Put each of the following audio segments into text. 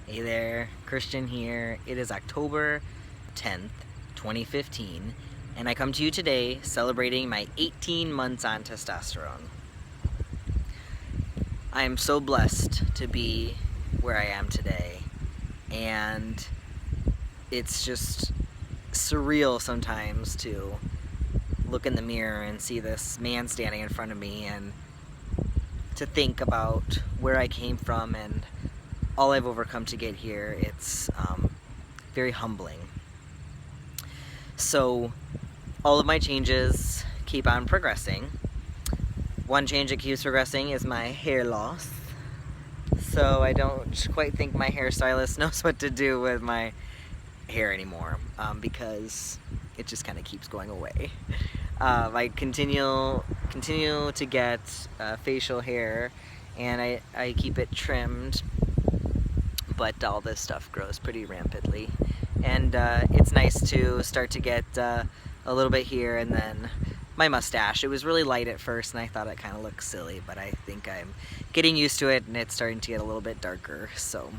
Hey there, Christian here. It is October 10th, 2015, and I come to you today celebrating my 18 months on testosterone. I am so blessed to be where I am today, and it's just surreal sometimes to look in the mirror and see this man standing in front of me and to think about where I came from and all I've overcome to get here. It's very humbling. So all of my changes keep on progressing. One change that keeps progressing is my hair loss. So I don't quite think my hairstylist knows what to do with my hair anymore, because it just kind of keeps going away. I continue to get facial hair, and I keep it trimmed, but all this stuff grows pretty rampantly. And it's nice to start to get a little bit here, and then my mustache. It was really light at first, and I thought it kind of looked silly, but I think I'm getting used to it, and it's starting to get a little bit darker. So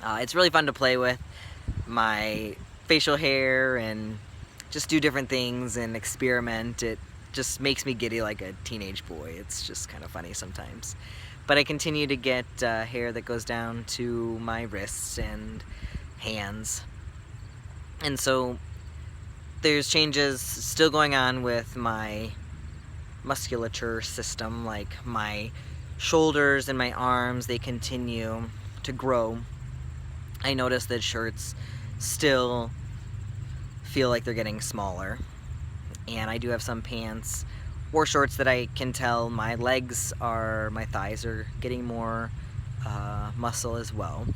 it's really fun to play with my facial hair and just do different things and experiment. It just makes me giddy like a teenage boy. It's just kind of funny sometimes. But I continue to get hair that goes down to my wrists and hands. And so there's changes still going on with my musculature system, like my shoulders and my arms, they continue to grow. I notice that shirts still feel like they're getting smaller, and I do have some pants or shorts that I can tell my thighs are getting more muscle as well.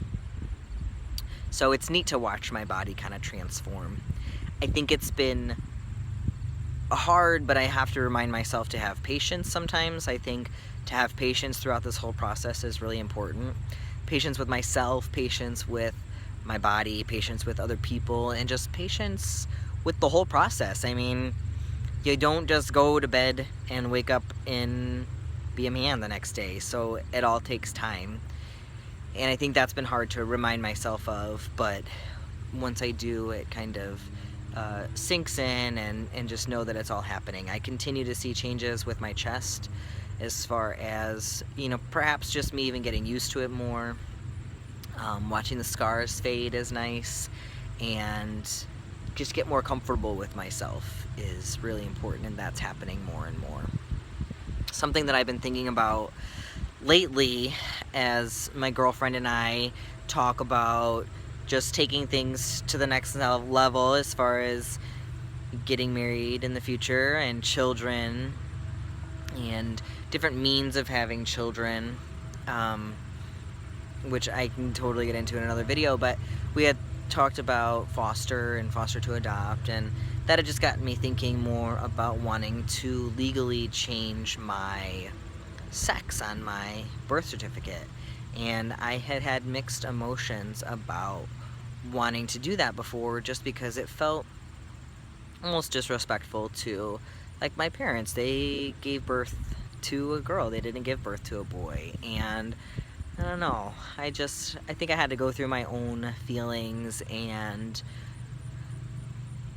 So it's neat to watch my body kind of transform. I think it's been hard, but I have to remind myself to have patience sometimes. I think to have patience throughout this whole process is really important. Patience with myself, patience with my body, patience with other people, and just patience with the whole process. I mean, you don't just go to bed and wake up and be a man the next day, so it all takes time. And I think that's been hard to remind myself of, but once I do, it kind of sinks in, and just know that it's all happening. I continue to see changes with my chest, as far as, perhaps just me even getting used to it more. Watching the scars fade is nice, and just get more comfortable with myself is really important, and that's happening more and more. Something that I've been thinking about lately, as my girlfriend and I talk about just taking things to the next level as far as getting married in the future and children and different means of having children, which I can totally get into in another video, but we had talked about foster and foster to adopt, and that had just gotten me thinking more about wanting to legally change my sex on my birth certificate. And I had had mixed emotions about wanting to do that before, just because it felt almost disrespectful to, like, my parents. They gave birth to a girl, they didn't give birth to a boy, and I don't know, I think I had to go through my own feelings and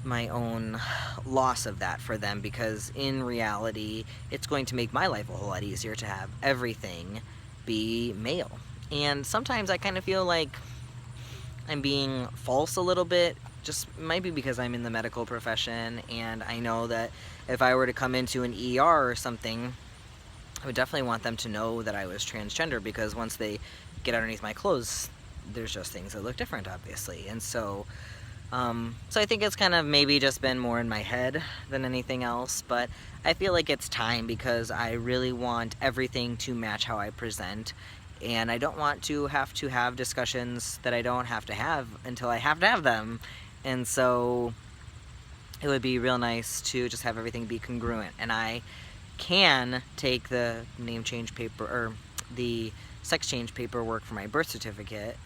my own loss of that for them, because in reality it's going to make my life a whole lot easier to have everything be male. And sometimes I kind of feel like I'm being false a little bit, just maybe because I'm in the medical profession, and I know that if I were to come into an ER or something, I would definitely want them to know that I was transgender, because once they get underneath my clothes, there's just things that look different, obviously. And so I think it's kind of maybe just been more in my head than anything else, but I feel like it's time, because I really want everything to match how I present, and I don't want to have discussions that I don't have to have until I have to have them. And so it would be real nice to just have everything be congruent, and I can take the name change paper, or the sex change paperwork for my birth certificate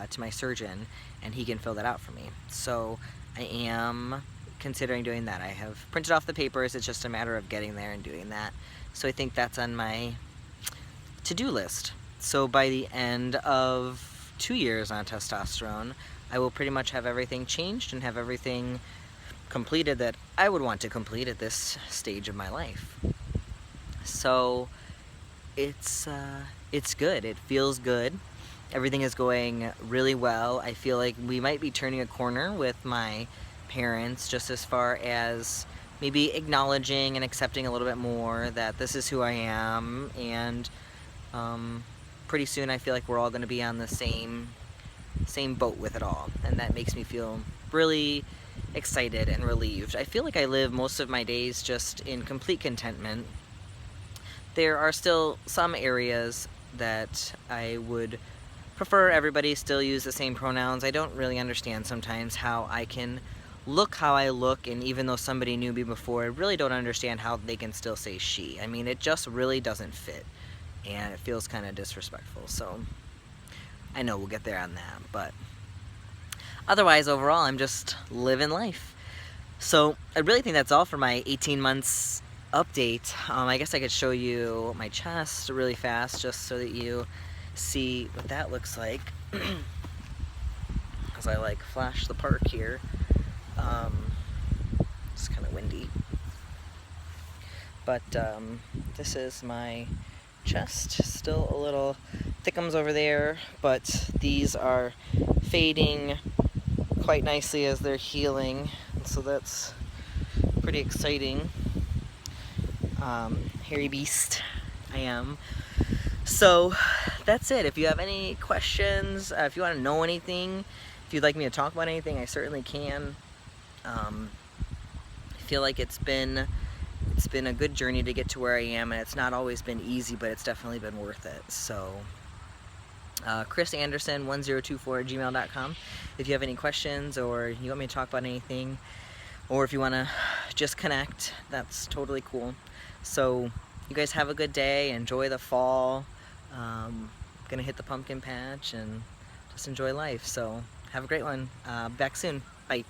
to my surgeon, and he can fill that out for me. So I am considering doing that. I have printed off the papers, it's just a matter of getting there and doing that. So I think that's on my to-do list. So by the end of 2 years on testosterone, I will pretty much have everything changed and have everything completed that I would want to complete at this stage of my life. So it's good. It feels good. Everything is going really well. I feel like we might be turning a corner with my parents, just as far as maybe acknowledging and accepting a little bit more that this is who I am, and pretty soon I feel like we're all going to be on the same boat with it all, and that makes me feel really excited and relieved. I feel like I live most of my days just in complete contentment. There are still some areas that I would prefer everybody still use the same pronouns. I don't really understand sometimes how I can look how I look, and even though somebody knew me before, I really don't understand how they can still say she. I mean, it just really doesn't fit, and it feels kind of disrespectful. So I know we'll get there on that, but otherwise, overall, I'm just living life. So I really think that's all for my 18 months update. I guess I could show you my chest really fast just so that you see what that looks like. As I like flash the park here. It's kind of windy. But this is my chest. Still a little thickums over there, but these are fading quite nicely as they're healing. So that's pretty exciting. Hairy beast I am. So that's it. If you have any questions, if you want to know anything, if you'd like me to talk about anything, I certainly can. I feel like it's been a good journey to get to where I am, and it's not always been easy, but it's definitely been worth it. So chrisanderson1024@gmail.com if you have any questions, or you want me to talk about anything, or if you want to just connect, that's totally cool. So you guys have a good day, enjoy the fall. Gonna hit the pumpkin patch and just enjoy life. So have a great one. Back soon. Bye.